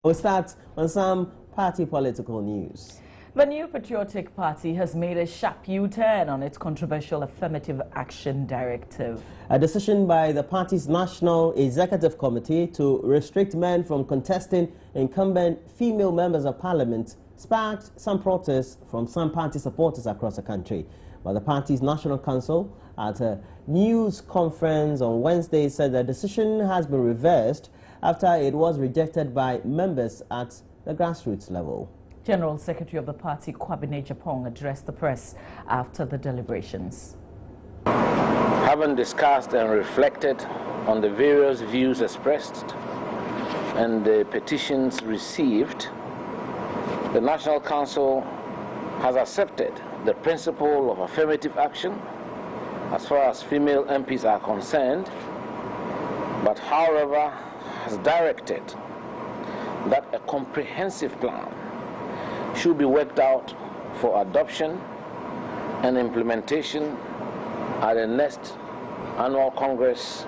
We'll start on some party political news. The New Patriotic Party has made a sharp U-turn on its controversial Affirmative Action Directive. A decision by the party's National Executive Committee to restrict men from contesting incumbent female members of parliament sparked some protests from some party supporters across the country. But the party's National Council, at a news conference on Wednesday, said the decision has been reversed after it was rejected by members at the grassroots level. General Secretary of the party, Kwabena Japong, addressed the press after the deliberations. Having discussed and reflected on the various views expressed and the petitions received, the National Council has accepted the principle of affirmative action as far as female MPs are concerned, but however has directed that a comprehensive plan should be worked out for adoption and implementation at the next annual Congress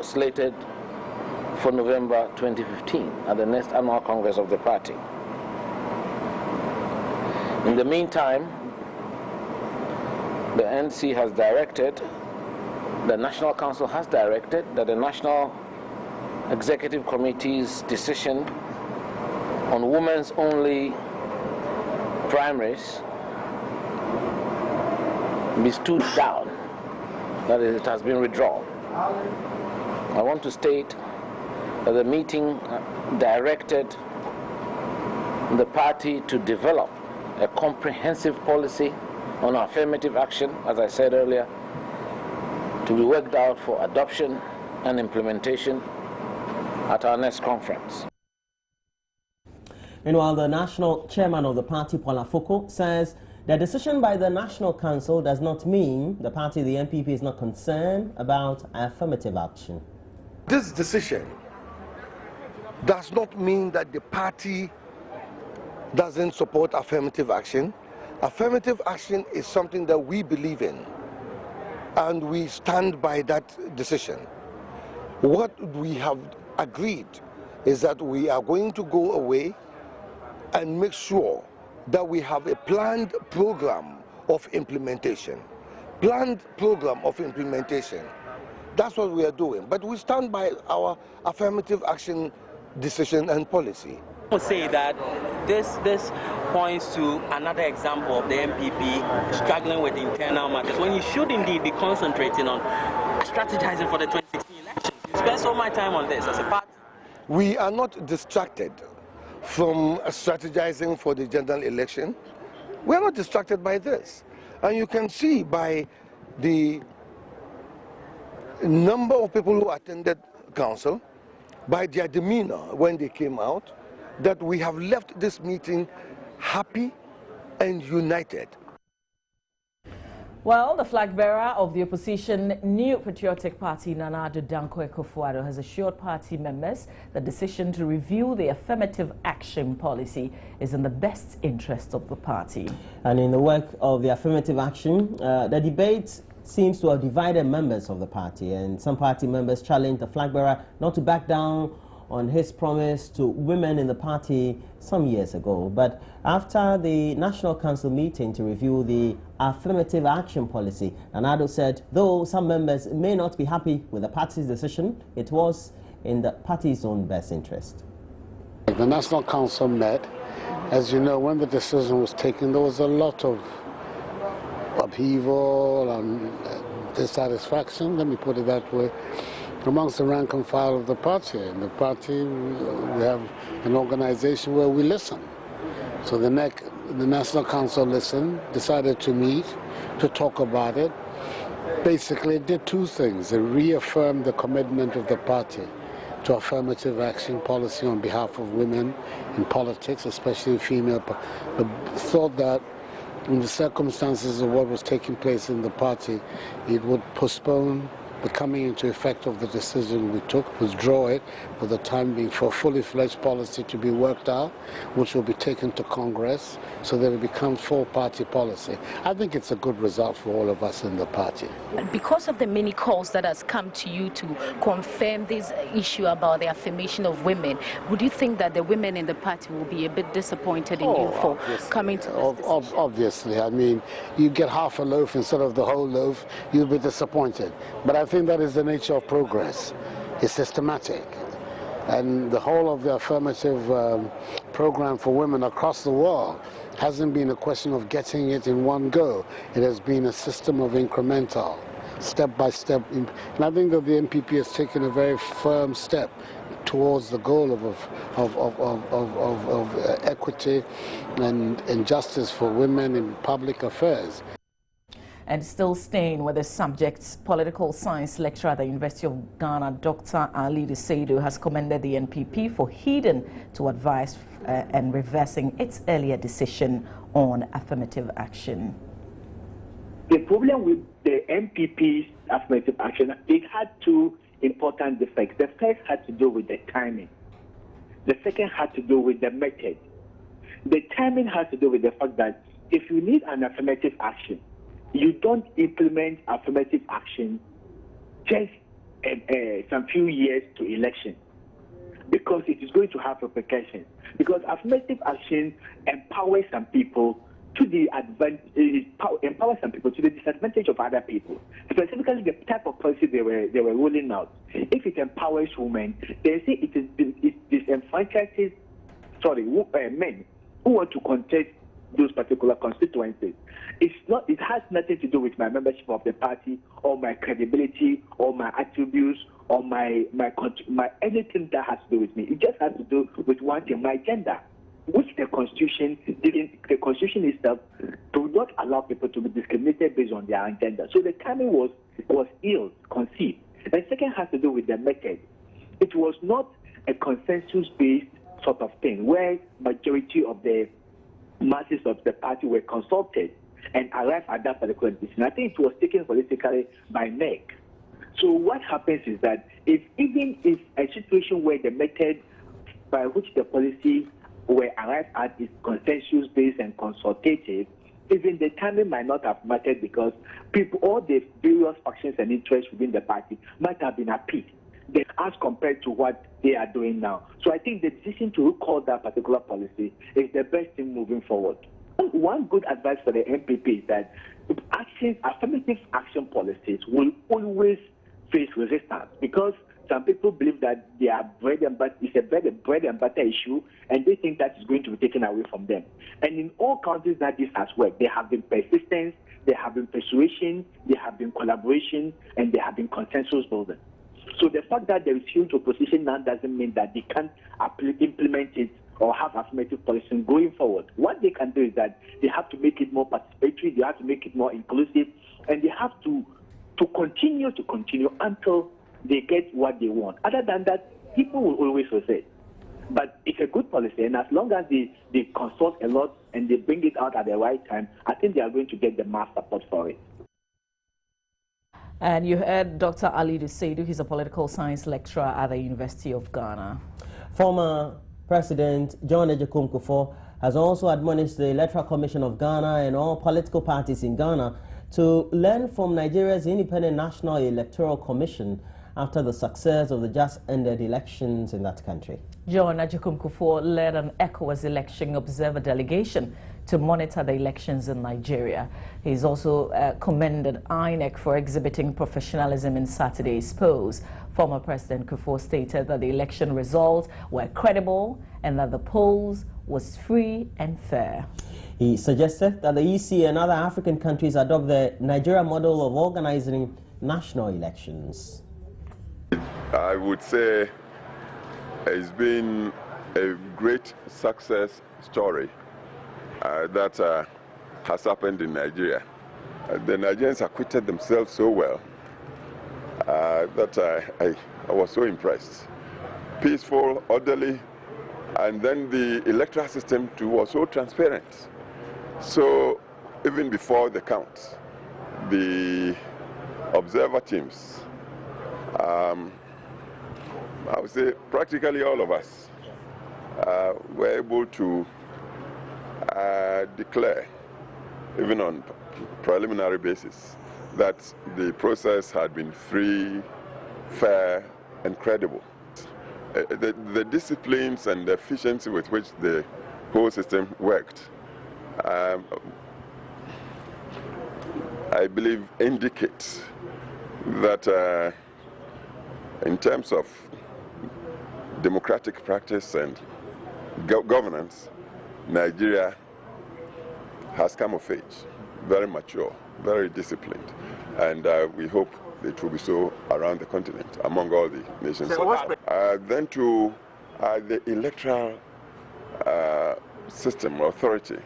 slated for November 2015, at the next annual Congress of the party. In the meantime, the NC has directed, the National Council has directed that the National Executive Committee's decision on women's only primaries be stood down, that is, it has been withdrawn. I want to state that the meeting directed the party to develop a comprehensive policy on affirmative action, as I said earlier, to be worked out for adoption and implementation at our next conference. Meanwhile, the national chairman of the party, Paul Afoko, says the decision by the National Council does not mean the party, the NPP, is not concerned about affirmative action. This decision does not mean that the party doesn't support affirmative action. Affirmative action is something that we believe in, and we stand by that decision. What we have agreed is that we are going to go away and make sure that we have a planned program of implementation. Planned program of implementation. That's what we are doing. But we stand by our affirmative action decision and policy. I would say that this points to another example of the MPP struggling with internal matters, when you should indeed be concentrating on strategizing for the 2016 elections. You spend so much time on this as a party. We are not distracted from strategizing for the general election. We are not distracted by this. And you can see by the number of people who attended council, by their demeanor when they came out, that we have left this meeting happy and united. Well, the flag bearer of the opposition New Patriotic Party, Nana Addo Dankwa Akufo-Addo, has assured party members the decision to review the affirmative action policy is in the best interest of the party. And in the work of the affirmative action, the debate seems to have divided members of the party, and some party members challenged the flag bearer not to back down on his promise to women in the party some years ago. But after the National Council meeting to review the affirmative action policy, Addo said though some members may not be happy with the party's decision, it was in the party's own best interest. The National Council met. As you know, when the decision was taken, there was a lot of upheaval and dissatisfaction, let me put it that way, amongst the rank and file of the party. In the party, we have an organization where we listen. So the National Council listened, decided to meet, to talk about it. Basically, it did two things. It reaffirmed the commitment of the party to affirmative action policy on behalf of women in politics, especially female. The thought that in the circumstances of what was taking place in the party, it would postpone the coming into effect of the decision we took, withdraw it for the time being for a fully fledged policy to be worked out, which will be taken to Congress so that it becomes full party policy. I think it's a good result for all of us in the party. Because of the many calls that has come to you to confirm this issue about the affirmation of women, would you think that the women in the party will be a bit disappointed in you for coming to this decision? Obviously, I mean, you get half a loaf instead of the whole loaf, you'll be disappointed. But I think that is the nature of progress. It's systematic. And the whole of the affirmative program for women across the world hasn't been a question of getting it in one go. It has been a system of incremental, step-by-step. And I think that the NPP has taken a very firm step towards the goal of equity and justice for women in public affairs. And still staying with the subjects, political science lecturer at the University of Ghana, Dr. Ali Seidu, has commended the NPP for heeding to advice and reversing its earlier decision on affirmative action. The problem with the NPP's affirmative action, it had two important defects. The first had to do with the timing. The second had to do with the method. The timing has to do with the fact that if you need an affirmative action, you don't implement affirmative action just some few years to election, because it is going to have repercussions. Because affirmative action empowers some people to the empowers some people to the disadvantage of other people. Specifically, the type of policy they were rolling out. If it empowers women, they say it disenfranchises men who want to contest those particular constituencies. It has nothing to do with my membership of the party or my credibility or my attributes or my anything that has to do with me. It just has to do with one thing, my gender, which the Constitution didn't. The Constitution itself do not allow people to be discriminated based on their gender. So the timing was ill conceived. The second has to do with the method. It was not a consensus-based sort of thing where majority of the masses of the party were consulted and arrived at that particular decision. I think it was taken politically by neck. So what happens is that even if a situation where the method by which the policy were arrived at is consensus-based and consultative, even the timing might not have mattered because people, all the various factions and interests within the party might have been appeased as compared to what they are doing now. So I think the decision to recall that particular policy is the best thing moving forward. One good advice for the NPP is that affirmative action policies will always face resistance because some people believe that they are bread and butter, it's a bread and butter issue, and they think that is going to be taken away from them. And in all countries that this has worked, there have been persistence, there have been persuasion, there have been collaboration, and there have been consensus building. So the fact that there is huge opposition now doesn't mean that they can't implement it or have affirmative policy going forward. What they can do is that they have to make it more participatory, they have to make it more inclusive, and they have to continue until they get what they want. Other than that, people will always resist. But it's a good policy, and as long as they consult a lot and they bring it out at the right time, I think they are going to get the mass support for it. And you heard Dr. Ali Seidu, he's a political science lecturer at the University of Ghana. Former President John Agyekum Kufuor has also admonished the Electoral Commission of Ghana and all political parties in Ghana to learn from Nigeria's Independent National Electoral Commission after the success of the just-ended elections in that country. John Agyekum Kufuor led an ECOWAS election observer delegation to monitor the elections in Nigeria. He's also commended INEC for exhibiting professionalism in Saturday's polls. Former President Kufuor stated that the election results were credible and that the polls was free and fair. He suggested that the EC and other African countries adopt the Nigeria model of organizing national elections. I would say it's been a great success story that has happened in Nigeria. The Nigerians acquitted themselves so well that I was so impressed. Peaceful, orderly, and then the electoral system too was so transparent. So even before the count, the observer teams I would say practically all of us were able to declare, even on preliminary basis, that the process had been free, fair, and credible. The disciplines and the efficiency with which the whole system worked, I believe, indicates that in terms of democratic practice and governance, Nigeria has come of age, very mature, very disciplined, and we hope it will be so around the continent, among all the nations. Then to the electoral system or authority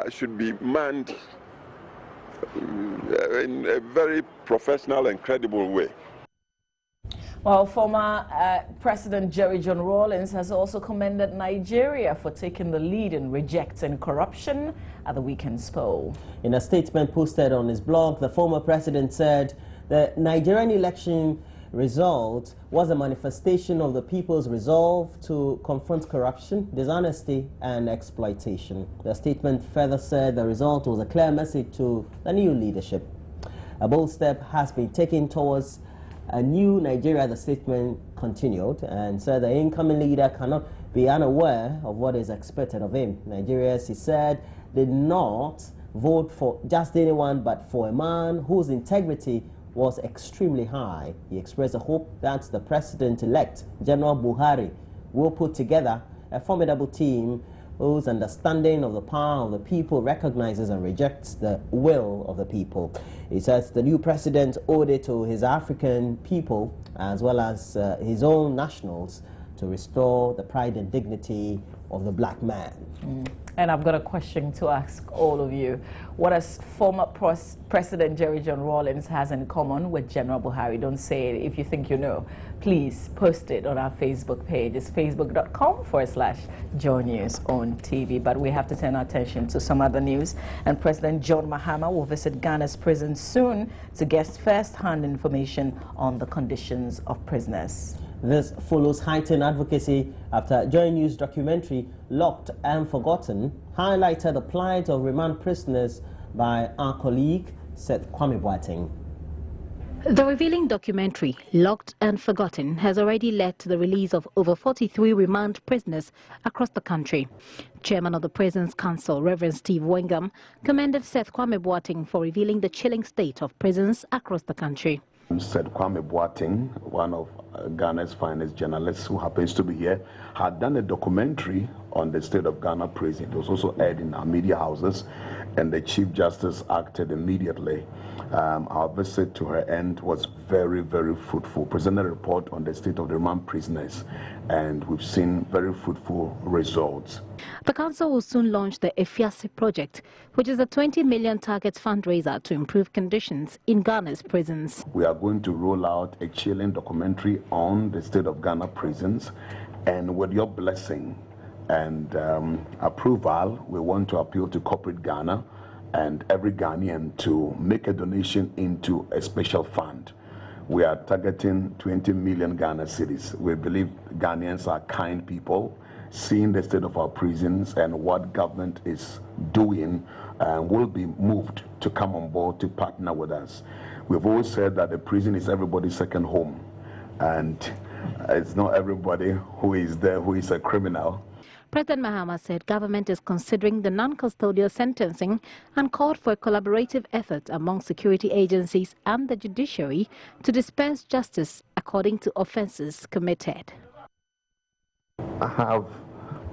should be manned in a very professional and credible way. Well, former President Jerry John Rawlings has also commended Nigeria for taking the lead in rejecting corruption at the weekend's poll. In a statement posted on his blog, the former president said the Nigerian election result was a manifestation of the people's resolve to confront corruption, dishonesty, and exploitation. The statement further said the result was a clear message to the new leadership. A bold step has been taken towards a new Nigeria, the statement continued, and said the incoming leader cannot be unaware of what is expected of him. Nigerians, he said, did not vote for just anyone, but for a man whose integrity was extremely high. He expressed a hope that the president-elect, General Buhari, will put together a formidable team whose understanding of the power of the people recognizes and rejects the will of the people. He says the new president owed it to his African people as well as his own nationals to restore the pride and dignity of the black man. And I've got a question to ask all of you. What does former President Jerry John Rawlings has in common with General Buhari? Don't say it if you think you know. Please post it on our Facebook page. It's facebook.com/John News on TV. But we have to turn our attention to some other news. And President John Mahama will visit Ghana's prisons soon to get first-hand information on the conditions of prisoners. This follows heightened advocacy after Joy News documentary Locked and Forgotten highlighted the plight of remand prisoners by our colleague Seth Kwame Boateng. The revealing documentary, Locked and Forgotten, has already led to the release of over 43 remand prisoners across the country. Chairman of the Prisons Council, Reverend Steve Wengam, commended Seth Kwame Boateng for revealing the chilling state of prisons across the country. Seth Kwame Boateng, one of Ghana's finest journalists who happens to be here, had done a documentary on the state of Ghana prison. It was also aired in our media houses, and the Chief Justice acted immediately. Our visit to her end was very, very fruitful. Presented a report on the state of the remand prisoners, and we've seen very fruitful results. The council will soon launch the Efiase project, which is a 20 million target fundraiser to improve conditions in Ghana's prisons. We are going to roll out a chilling documentary on the state of Ghana prisons, and with your blessing and approval, we want to appeal to corporate Ghana and every Ghanaian to make a donation into a special fund. We are targeting 20 million Ghana cedis. We believe Ghanaians are kind people. Seeing the state of our prisons and what government is doing, will be moved to come on board to partner with us. We've always said that the prison is everybody's second home, and it's not everybody who is there who is a criminal. President Mahama said government is considering the non-custodial sentencing and called for a collaborative effort among security agencies and the judiciary to dispense justice according to offences committed. I have,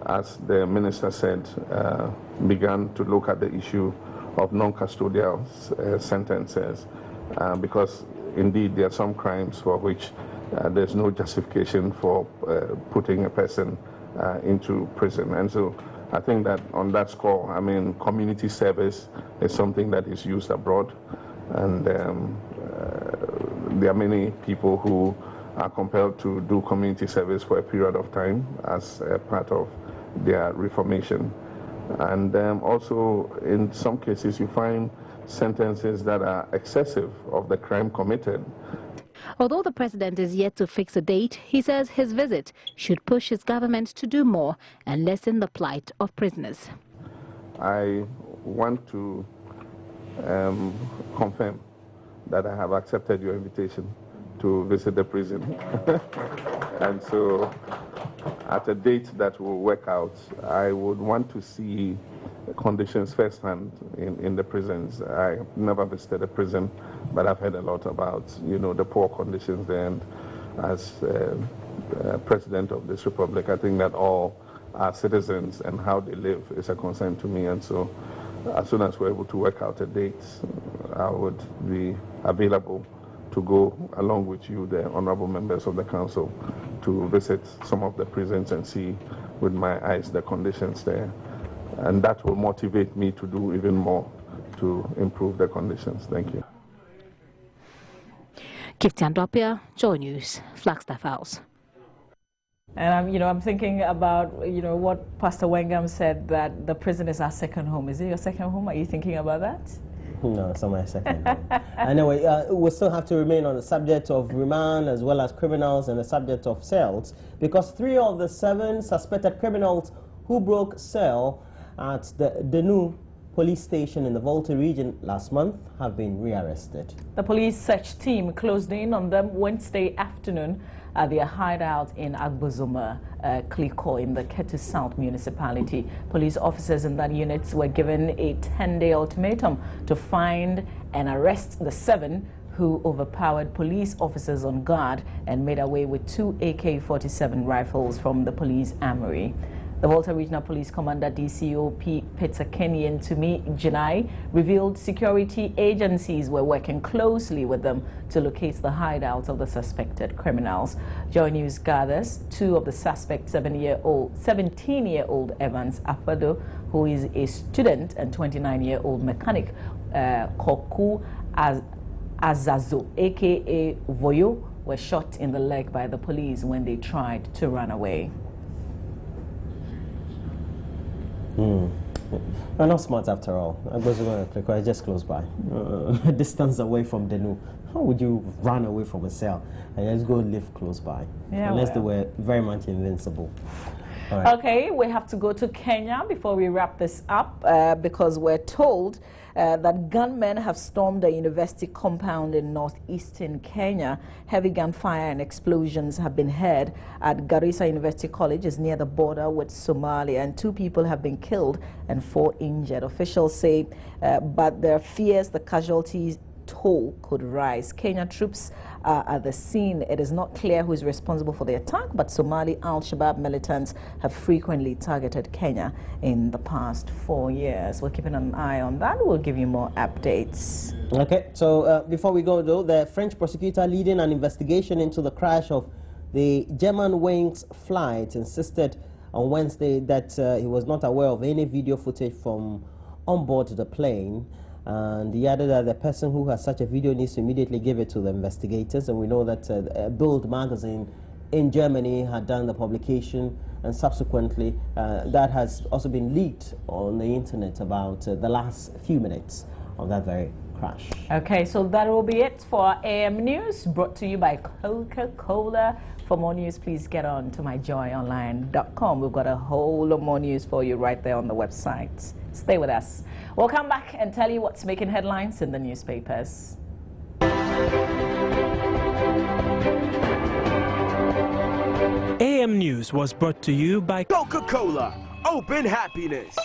as the minister said, begun to look at the issue of non-custodial sentences because indeed there are some crimes for which there's no justification for putting a person into prison. And so I think that on that score, I mean, community service is something that is used abroad, and there are many people who are compelled to do community service for a period of time as a part of their reformation. And also in some cases you find sentences that are excessive of the crime committed. Although the president is yet to fix a date, he says his visit should push his government to do more and lessen the plight of prisoners. I want to confirm that I have accepted your invitation to visit the prison. And so at a date that will work out, I would want to see the conditions firsthand in the prisons. I have never visited a prison, but I've heard a lot about, the poor conditions there. And as president of this republic, I think that all our citizens and how they live is a concern to me. And so as soon as we're able to work out a date, I would be available to go along with you, the honorable members of the council, to visit some of the prisons and see with my eyes the conditions there. And that will motivate me to do even more to improve the conditions. Thank you. Kiftian Dopia, Joy News, Flagstaff House. And I'm thinking about, what Pastor Wengam said, that the prison is our second home. Is it your second home? Are you thinking about that? No, it's not my second home. Anyway, we still have to remain on the subject of remand as well as criminals and the subject of cells, because 3 of the 7 suspected criminals who broke cell at the Denu police station in the Volta region last month have been rearrested. The police search team closed in on them Wednesday afternoon at their hideout in Agbozoma, Kliko, in the Ketu South municipality. Police officers in that unit were given a 10-day ultimatum to find and arrest the 7 who overpowered police officers on guard and made away with 2 AK-47 rifles from the police armory. The Volta Regional Police Commander DCOP Peter Kenyan Tumi Jinai revealed security agencies were working closely with them to locate the hideouts of the suspected criminals. Joy News gathers 2 of the suspects, 17-year-old Evans Afado, who is a student, and 29-year-old mechanic Koku Azazo, aka Voyo, were shot in the leg by the police when they tried to run away. I'm not smart after all. I just close by, a distance away from Denu. How would you run away from a cell and just go live close by? Yeah, unless they were very much invincible. Right. Okay, we have to go to Kenya before we wrap this up because we're told that gunmen have stormed a university compound in northeastern Kenya. Heavy gunfire and explosions have been heard at Garissa University College, is near the border with Somalia, and 2 people have been killed and 4 injured. Officials say, but there are fears the casualties toll could rise. Kenya troops are at the scene. It is not clear who is responsible for the attack, but Somali Al-Shabaab militants have frequently targeted Kenya in the past 4 years. We're keeping an eye on that. We'll give you more updates. Okay, so before we go though, the French prosecutor leading an investigation into the crash of the Germanwings flight insisted on Wednesday that he was not aware of any video footage from on board the plane. And he added that the person who has such a video needs to immediately give it to the investigators. And we know that Bild magazine in Germany had done the publication, and subsequently that has also been leaked on the internet about the last few minutes of that very crash. Okay, so that will be it for AM News, brought to you by Coca-Cola. For more news, please get on to myjoyonline.com. We've got a whole lot more news for you right there on the website. Stay with us. We'll come back and tell you what's making headlines in the newspapers. AM News was brought to you by Coca-Cola. Open happiness.